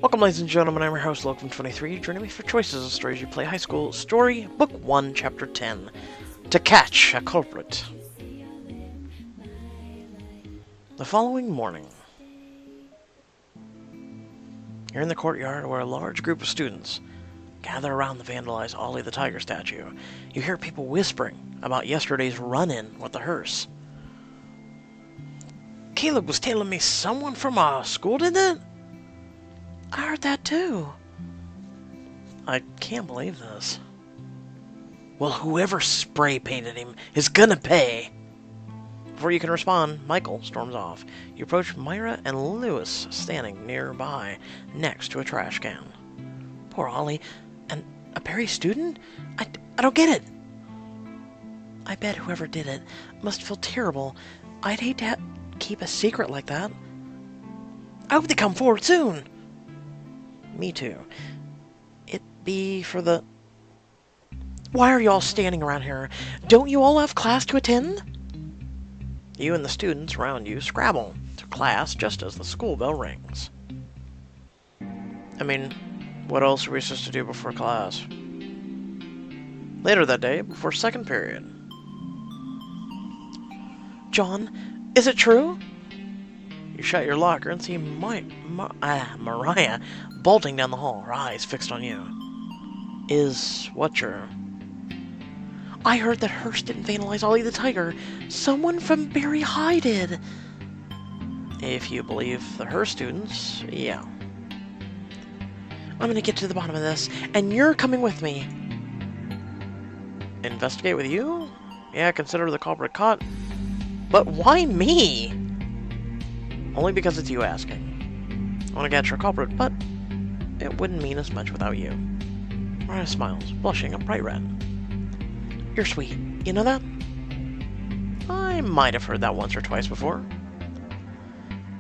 Welcome, ladies and gentlemen, I'm your host, Logan23. Joining me for Choices of Stories You Play High School Story, Book 1, Chapter 10, To Catch a Culprit. The following morning, you're in the courtyard where a large group of students gather around the vandalized Ollie the Tiger statue. You hear people whispering about yesterday's run-in with the hearse. Caleb was telling me someone from our school did that? I heard that too. I can't believe this. Well, whoever spray painted him is gonna pay. Before you can respond, Michael storms off. You approach Myra and Lewis standing nearby, next to a trash can. Poor Ollie. And a Perry student? I don't get it. I bet whoever did it must feel terrible. I'd hate to keep a secret like that. I hope they come forward soon. Me too. It be for the... Why are you all standing around here? Don't you all have class to attend? You and the students around you scrabble to class just as the school bell rings. I mean, what else are we supposed to do before class? Later that day, before second period. John, is it true? You shut your locker and see Mariah bolting down the hall, her eyes fixed on you. Is what true? I heard that Hearst didn't vandalize Ollie the Tiger. Someone from Berry High did. If you believe the Hearst students, yeah. I'm gonna get to the bottom of this, and you're coming with me. Investigate with you? Yeah, consider the culprit caught. But why me? Only because it's you asking. I want to catch your culprit, but it wouldn't mean as much without you. Mariah smiles, blushing a bright red. You're sweet. You know that? I might have heard that once or twice before.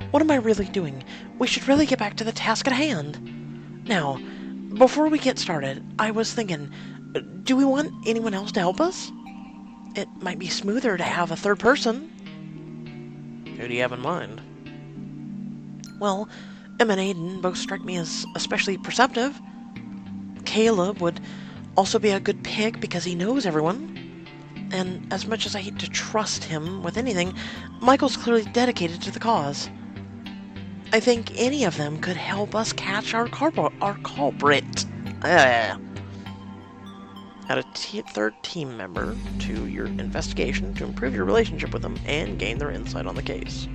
What am I really doing? We should really get back to the task at hand. Now, before we get started, I was thinking, do we want anyone else to help us? It might be smoother to have a third person. Who do you have in mind? Well, Em and Aiden both strike me as especially perceptive. Caleb would also be a good pick because he knows everyone. And as much as I hate to trust him with anything, Michael's clearly dedicated to the cause. I think any of them could help us catch our culprit. Add a third team member to your investigation to improve your relationship with them and gain their insight on the case.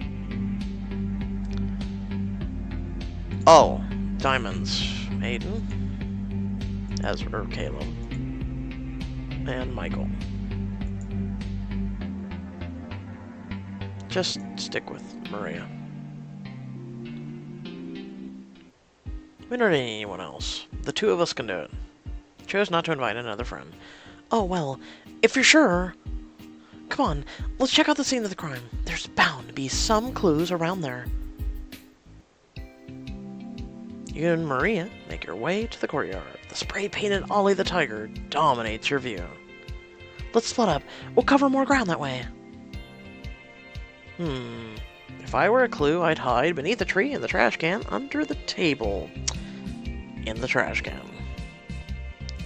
Oh, diamonds. Aiden, Ezra, Caleb, and Michael. Just stick with Maria. We don't need anyone else. The two of us can do it. Chose not to invite another friend. Oh, well, if you're sure... Come on, let's check out the scene of the crime. There's bound to be some clues around there. You and Maria make your way to the courtyard. The spray-painted Ollie the Tiger dominates your view. Let's split up. We'll cover more ground that way. If I were a clue, I'd hide beneath the tree in the trash can under the table. In the trash can.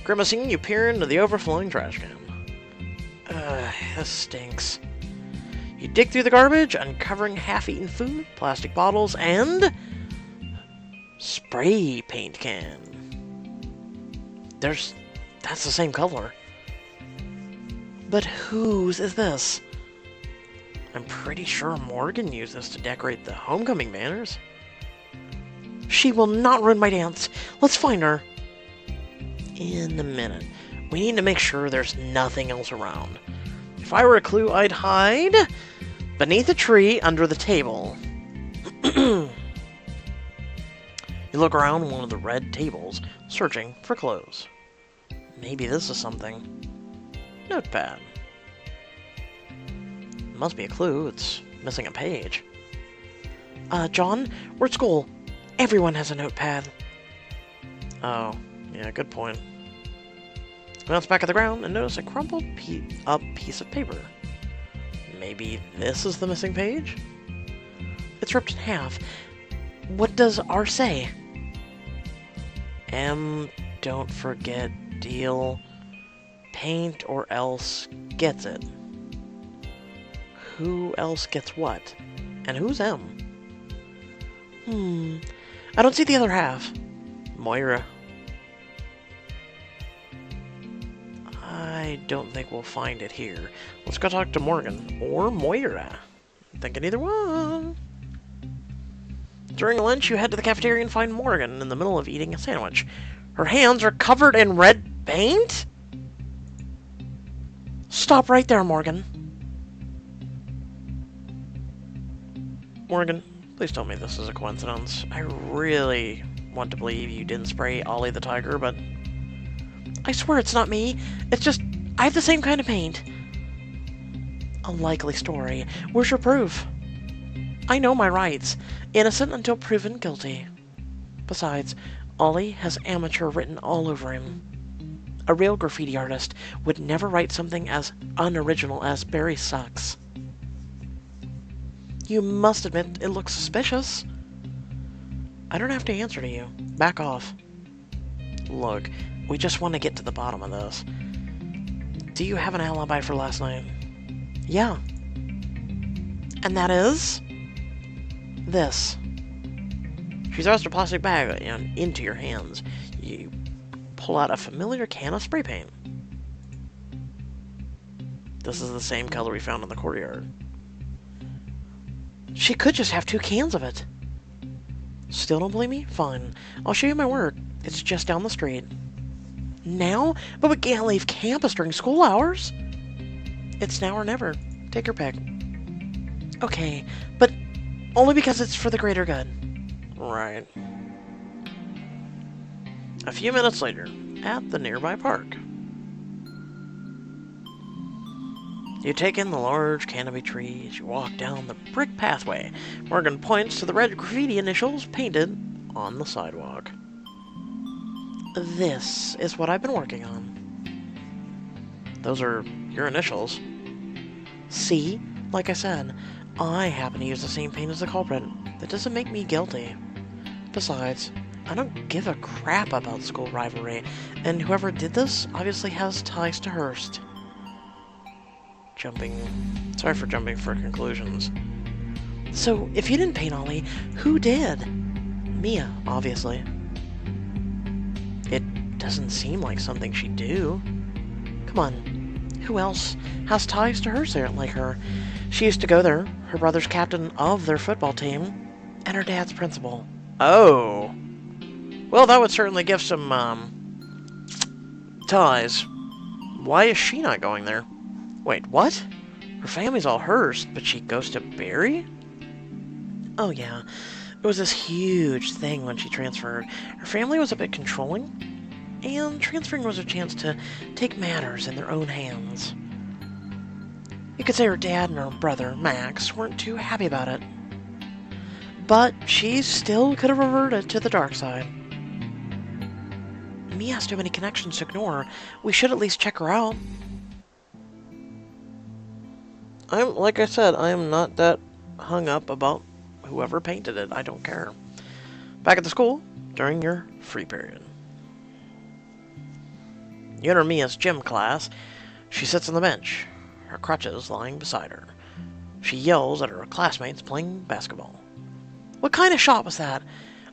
Grimacing, you peer into the overflowing trash can. This stinks. You dig through the garbage, uncovering half-eaten food, plastic bottles, and... spray paint can. That's the same color. But whose is this? I'm pretty sure Morgan used this to decorate the homecoming banners. She will not ruin my dance. Let's find her. In a minute. We need to make sure there's nothing else around. If I were a clue, I'd hide beneath a tree under the table. You look around one of the red tables, searching for clues. Maybe this is something. Notepad. Must be a clue. It's missing a page. John, we're at school. Everyone has a notepad. Oh, yeah, good point. Glance back at the ground and notice a crumpled up piece of paper. Maybe this is the missing page? It's ripped in half. What does R say? M, don't forget, deal, paint or else gets it. Who else gets what? And who's M? I don't see the other half. Moira. I don't think we'll find it here. Let's go talk to Morgan. Or Moira. I'm thinking either one. During lunch, you head to the cafeteria and find Morgan in the middle of eating a sandwich. Her hands are covered in red paint? Stop right there, Morgan. Morgan, please tell me this is a coincidence. I really want to believe you didn't spray Ollie the Tiger, but I swear it's not me. It's just, I have the same kind of paint. A likely story. Where's your proof? I know my rights. Innocent until proven guilty. Besides, Ollie has amateur written all over him. A real graffiti artist would never write something as unoriginal as Barry sucks. You must admit it looks suspicious. I don't have to answer to you. Back off. Look, we just want to get to the bottom of this. Do you have an alibi for last night? Yeah. And that is? This. She throws a plastic bag into your hands. You pull out a familiar can of spray paint. This is the same color we found in the courtyard. She could just have 2 cans of it. Still don't believe me? Fine. I'll show you my work. It's just down the street. Now? But we can't leave campus during school hours. It's now or never. Take your pick. Okay, but only because it's for the greater good. Right. A few minutes later, at the nearby park. You take in the large canopy trees, you walk down the brick pathway. Morgan points to the red graffiti initials painted on the sidewalk. This is what I've been working on. Those are your initials. See? Like I said, I happen to use the same paint as the culprit. That doesn't make me guilty. Besides, I don't give a crap about school rivalry, and whoever did this obviously has ties to Hearst. Sorry for jumping for conclusions. So, if you didn't paint Ollie, who did? Mia, obviously. It doesn't seem like something she'd do. Come on, who else has ties to Hearst like her? She used to go there, her brother's captain of their football team, and her dad's principal. Oh. Well, that would certainly give some, ties. Why is she not going there? Wait, what? Her family's all Hearst, but she goes to Barry? Oh yeah, it was this huge thing when she transferred. Her family was a bit controlling, and transferring was a chance to take matters in their own hands. You could say her dad and her brother, Max, weren't too happy about it. But she still could have reverted to the dark side. Mia has too many connections to ignore. We should at least check her out. Like I said, I am not that hung up about whoever painted it. I don't care. Back at the school, during your free period. You enter Mia's gym class. She sits on the bench, her crutches lying beside her. She yells at her classmates playing basketball. What kind of shot was that?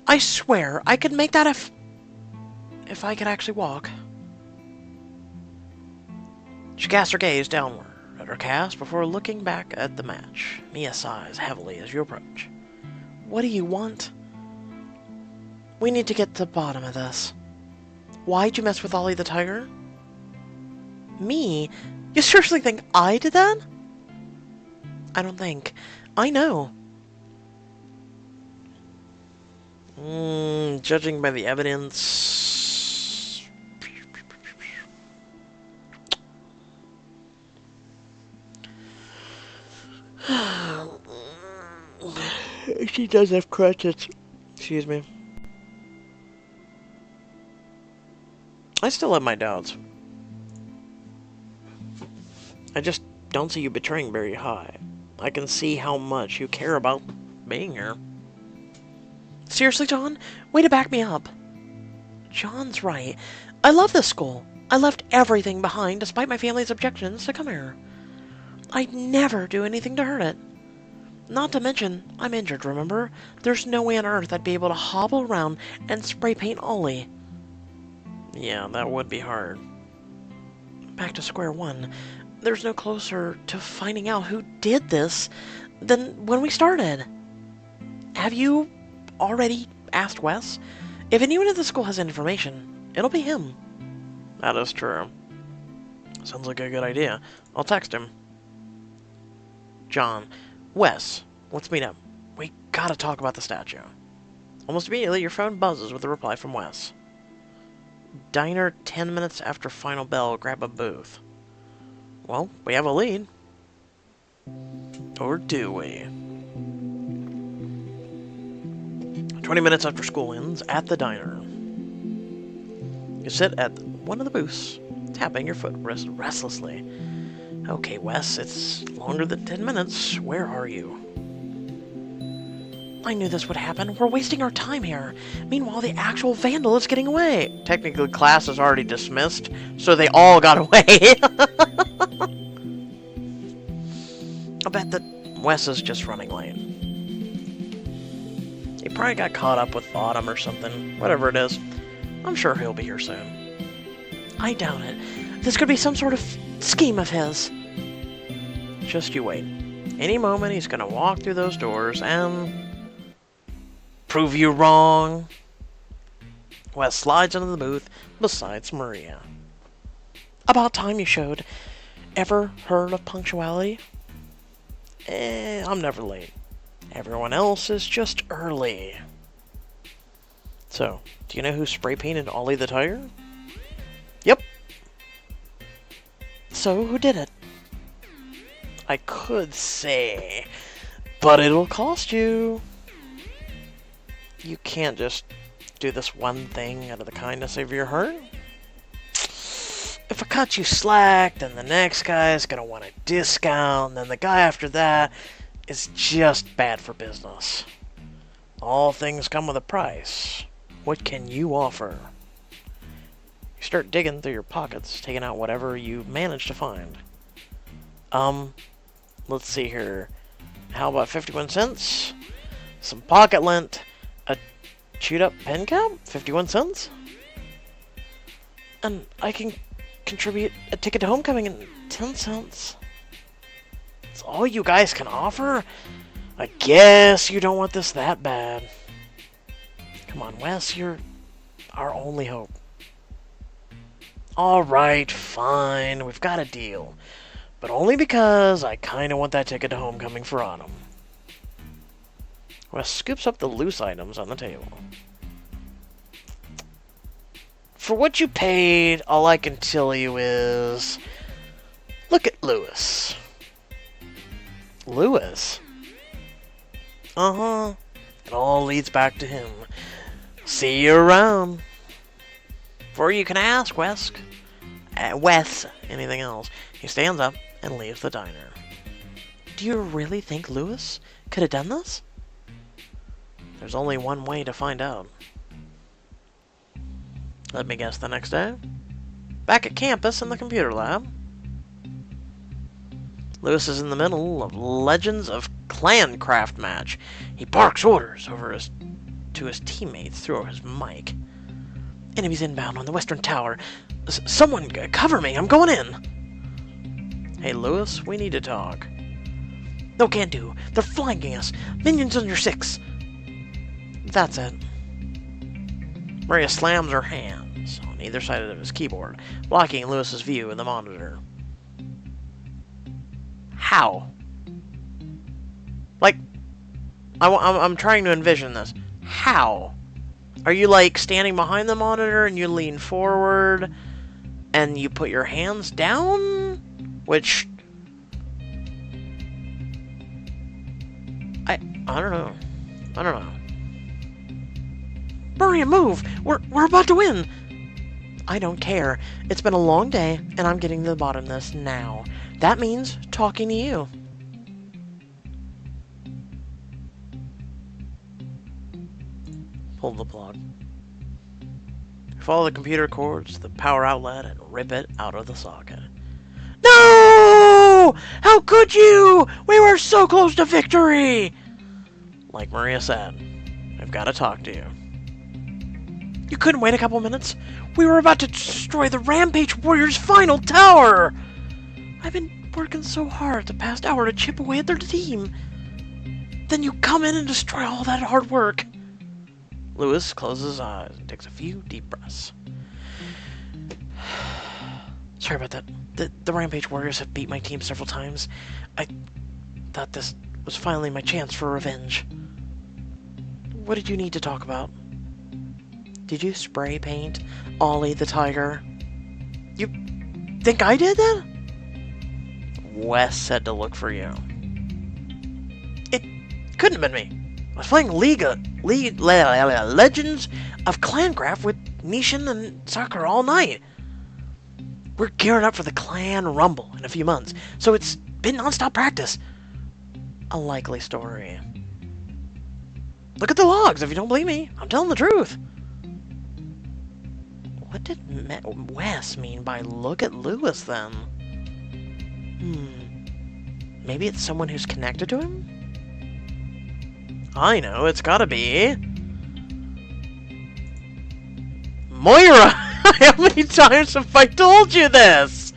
I swear, I could make that if I could actually walk. She casts her gaze downward at her cast before looking back at the match. Mia sighs heavily as you approach. What do you want? We need to get to the bottom of this. Why'd you mess with Ollie the Tiger? Me? You seriously think I did that? I don't think. I know. Judging by the evidence... She does have crutches. Excuse me. I still have my doubts. I just don't see you betraying Barry High. I can see how much you care about being here. Seriously, John? Way to back me up. John's right. I love this school. I left everything behind despite my family's objections to come here. I'd never do anything to hurt it. Not to mention, I'm injured, remember? There's no way on earth I'd be able to hobble around and spray paint Ollie. Yeah, that would be hard. Back to square one. There's no closer to finding out who did this than when we started. Have you already asked Wes? If anyone at the school has information, it'll be him. That is true. Sounds like a good idea. I'll text him. John. Wes, let's meet up. We gotta talk about the statue. Almost immediately, your phone buzzes with a reply from Wes. Diner 10 minutes after final bell, grab a booth. Well, we have a lead. Or do we? 20 minutes after school ends, at the diner. You sit at one of the booths, tapping your foot restlessly. Okay, Wes, it's longer than 10 minutes. Where are you? I knew this would happen. We're wasting our time here. Meanwhile, the actual vandal is getting away. Technically, class is already dismissed, so they all got away. I bet that Wes is just running late. He probably got caught up with Autumn or something. Whatever it is. I'm sure he'll be here soon. I doubt it. This could be some sort of scheme of his. Just you wait. Any moment he's gonna walk through those doors and prove you wrong. Wes slides into the booth besides Maria. About time you showed. Ever heard of punctuality? I'm never late. Everyone else is just early. So, do you know who spray painted Ollie the Tiger? Yep. So, who did it? I could say, but it'll cost you. You can't just do this one thing out of the kindness of your heart. If I cut you slack, then the next guy is going to want a discount, and then the guy after that is just bad for business. All things come with a price. What can you offer? You start digging through your pockets, taking out whatever you manage to find. Let's see here. How about 51 cents? Some pocket lint, a chewed up pen cap, 51 cents? And I can contribute a ticket to homecoming in 10 cents. That's all you guys can offer? I guess you don't want this that bad. Come on, Wes, you're our only hope. Alright, fine, we've got a deal. But only because I kinda want that ticket to homecoming for Autumn. Wes scoops up the loose items on the table. For what you paid, all I can tell you is... Look at Lewis. Lewis? Uh-huh. It all leads back to him. See you around. Before you can ask, Wes, anything else, he stands up and leaves the diner. Do you really think Lewis could have done this? There's only one way to find out. Let me guess, the next day? Back at campus in the computer lab. Lewis is in the middle of Legends of Clancraft match. He barks orders to his teammates through his mic. Enemies inbound on the western tower. Someone cover me, I'm going in. Hey Lewis, we need to talk. No, can't do. They're flanking us. Minions under 6. That's it. Maria slams her hands on either side of his keyboard, blocking Lewis's view in the monitor. How? Like, I'm trying to envision this. How? Are you like standing behind the monitor and you lean forward and you put your hands down? Which I don't know. I don't know. Maria, move! We're about to win! I don't care. It's been a long day, and I'm getting to the bottom of this now. That means talking to you. Pull the plug. Follow the computer cords to the power outlet and rip it out of the socket. No! How could you? We were so close to victory! Like Maria said, I've got to talk to you. You couldn't wait a couple minutes? We were about to destroy the Rampage Warriors' final tower! I've been working so hard the past hour to chip away at their team. Then you come in and destroy all that hard work. Lewis closes his eyes and takes a few deep breaths. Sorry about that. The Rampage Warriors have beat my team several times. I thought this was finally my chance for revenge. What did you need to talk about? Did you spray paint Ollie the Tiger? You think I did that? Wes said to look for you. It couldn't have been me. I was playing Legends of Clancraft with Nishan and Sakura all night. We're gearing up for the Clan Rumble in a few months, so it's been non-stop practice. A likely story. Look at the logs if you don't believe me. I'm telling the truth. What did Wes mean by look at Lewis then? Maybe it's someone who's connected to him? I know, it's gotta be Moira! How many times have I told you this?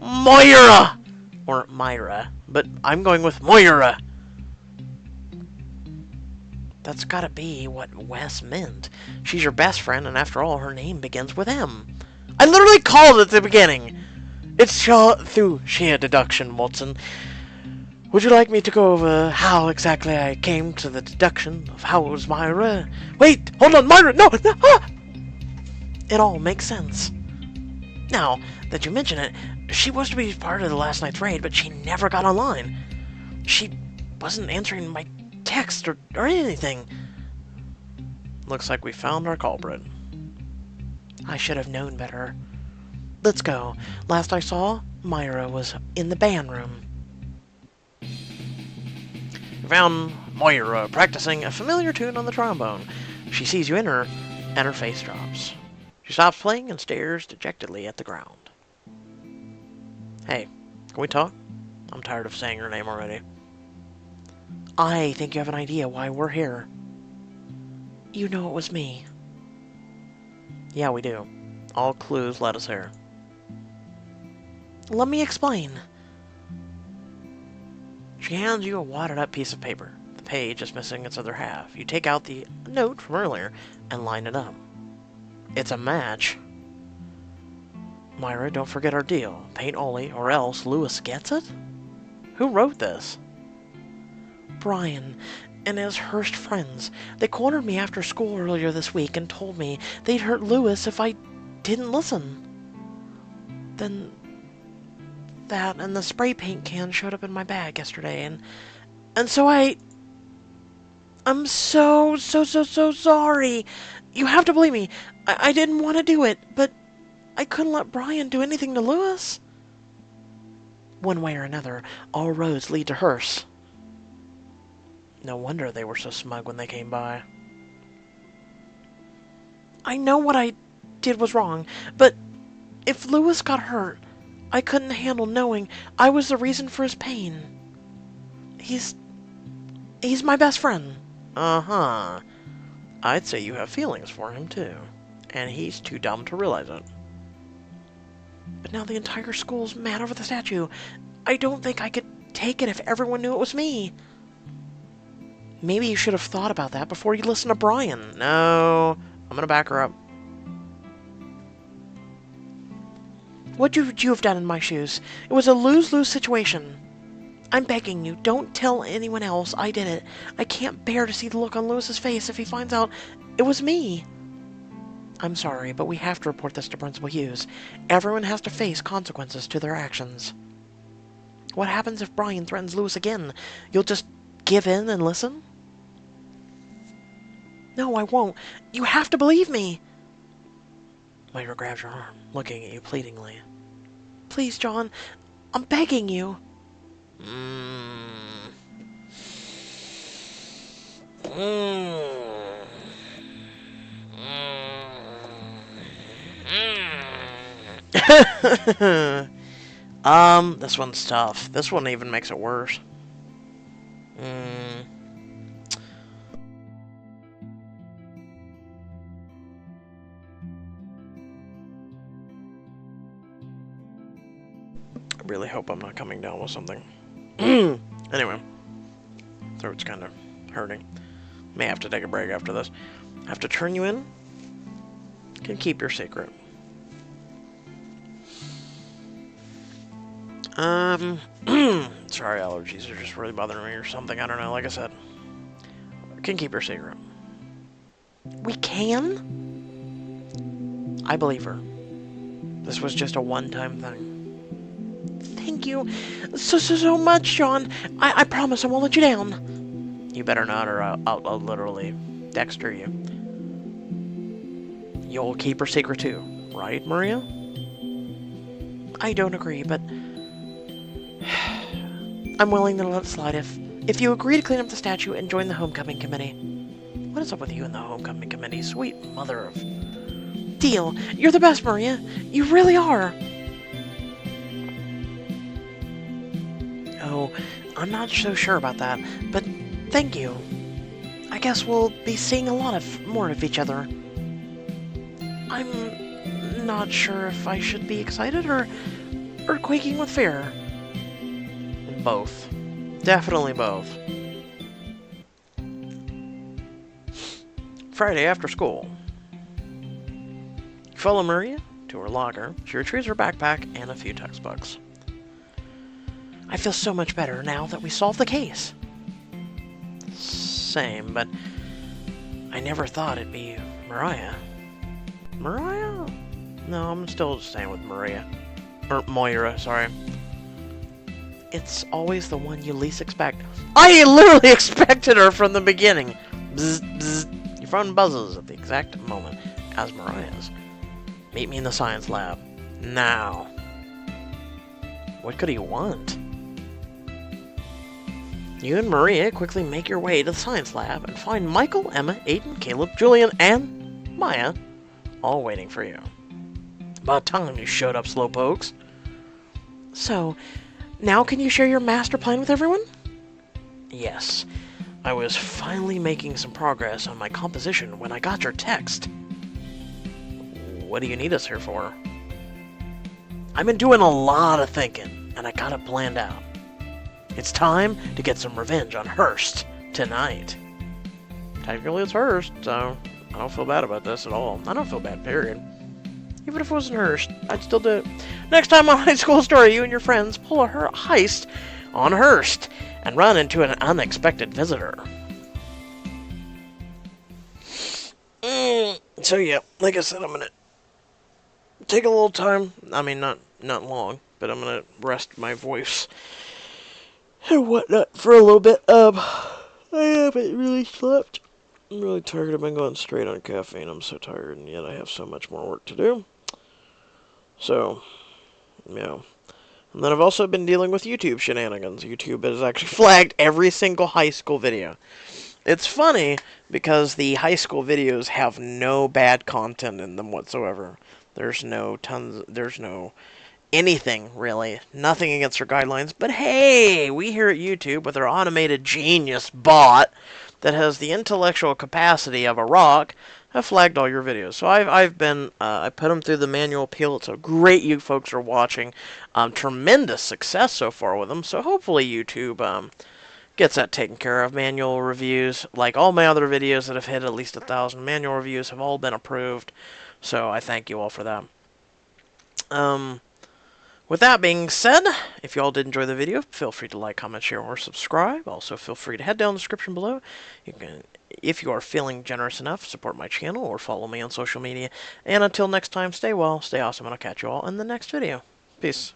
Moira! Or Myra, but I'm going with Moira. That's gotta be what Wes meant. She's your best friend, and after all, her name begins with M. I literally called it at the beginning! It's through sheer deduction, Watson. Would you like me to go over how exactly I came to the deduction of how it was Myra? Wait! Hold on, Myra! No! Ah! It all makes sense. Now that you mention it, she was to be part of the last night's raid, but she never got online. She wasn't answering my text or anything. Looks like we found our culprit. I should have known better. Let's go. Last I saw, Myra was in the band room. We found Moira practicing a familiar tune on the trombone. She sees you enter, and her face drops. She stops playing and stares dejectedly at the ground. Hey, can we talk? I'm tired of saying her name already. I think you have an idea why we're here. You know it was me. Yeah, we do. All clues led us here. Let me explain. She hands you a wadded up piece of paper. The page is missing its other half. You take out the note from earlier and line it up. It's a match. Myra, don't forget our deal. Paint Ollie, or else Lewis gets it? Who wrote this? Brian and his Hearst friends. They cornered me after school earlier this week and told me they'd hurt Lewis if I didn't listen. Then that and the spray paint can showed up in my bag yesterday, and so I'm so sorry. You have to believe me. I didn't want to do it, but I couldn't let Brian do anything to Lewis. One way or another, all roads lead to Hearst. No wonder they were so smug when they came by. I know what I did was wrong, but if Lewis got hurt, I couldn't handle knowing I was the reason for his pain. He's my best friend. Uh-huh. I'd say you have feelings for him, too. And he's too dumb to realize it. But now the entire school's mad over the statue. I don't think I could take it if everyone knew it was me. Maybe you should have thought about that before you listened to Brian. No, I'm gonna back her up. What would you have done in my shoes? It was a lose-lose situation. I'm begging you, don't tell anyone else I did it. I can't bear to see the look on Lewis's face if he finds out it was me. I'm sorry, but we have to report this to Principal Hughes. Everyone has to face consequences to their actions. What happens if Brian threatens Lewis again? You'll just give in and listen? No, I won't. You have to believe me. Myra grabs your arm, looking at you pleadingly. Please, John. I'm begging you. This one's tough. This one even makes it worse. I really hope I'm not coming down with something. Anyway, throat's kind of hurting. May have to take a break after this. Have to turn you in. Can keep your secret. Sorry, allergies are just really bothering me or something. I don't know. Like I said, can keep your secret. We can? I believe her. This was just a one-time thing. Thank you so much, Sean. I promise I won't let you down. You better not, or I'll literally Dexter you. You'll keep her secret too, right, Maria? I don't agree, but I'm willing to let it slide if you agree to clean up the statue and join the homecoming committee. What is up with you and the homecoming committee? Sweet mother of... Deal. You're the best, Maria. You really are. Oh, I'm not so sure about that, but thank you. I guess we'll be seeing a lot more of each other. I'm not sure if I should be excited or quaking with fear. Both. Definitely both. Friday after school. You follow Maria to her locker. She retrieves her backpack and a few textbooks. I feel so much better now that we solved the case. Same, but I never thought it'd be Mariah. Mariah? No, I'm still staying with Maria. Or Moira, sorry. It's always the one you least expect. I literally expected her from the beginning. Bzz, bzz. Your phone buzzes at the exact moment as Mariah's. Meet me in the science lab. Now. What could he want? You and Maria quickly make your way to the science lab and find Michael, Emma, Aiden, Caleb, Julian, and Maya all waiting for you. About time you showed up, slowpokes. So, now can you share your master plan with everyone? Yes. I was finally making some progress on my composition when I got your text. What do you need us here for? I've been doing a lot of thinking, and I got it planned out. It's time to get some revenge on Hurst tonight. Technically it's Hurst, so I don't feel bad about this at all. I don't feel bad, period. Even if it wasn't Hurst, I'd still do it. Next time on High School Story, you and your friends pull a heist on Hurst and run into an unexpected visitor. So yeah, like I said, I'm gonna take a little time. I mean, not long, but I'm gonna rest my voice and whatnot for a little bit. I haven't really slept. I'm really tired. I've been going straight on caffeine. I'm so tired, and yet I have so much more work to do. So, yeah. And then I've also been dealing with YouTube shenanigans. YouTube has actually flagged every single high school video. It's funny because the high school videos have no bad content in them whatsoever. There's no anything, really. Nothing against their guidelines. But hey, we here at YouTube, with our automated genius bot that has the intellectual capacity of a rock, have flagged all your videos. So I've been, I put them through the manual appeal. It's so great you folks are watching. Tremendous success so far with them. So hopefully YouTube gets that taken care of. Manual reviews, like all my other videos that have hit at least 1,000 manual reviews, have all been approved. So I thank you all for that. With that being said, if you all did enjoy the video, feel free to like, comment, share, or subscribe. Also, feel free to head down the description below. You can, if you are feeling generous enough, support my channel or follow me on social media. And until next time, stay well, stay awesome, and I'll catch you all in the next video. Peace.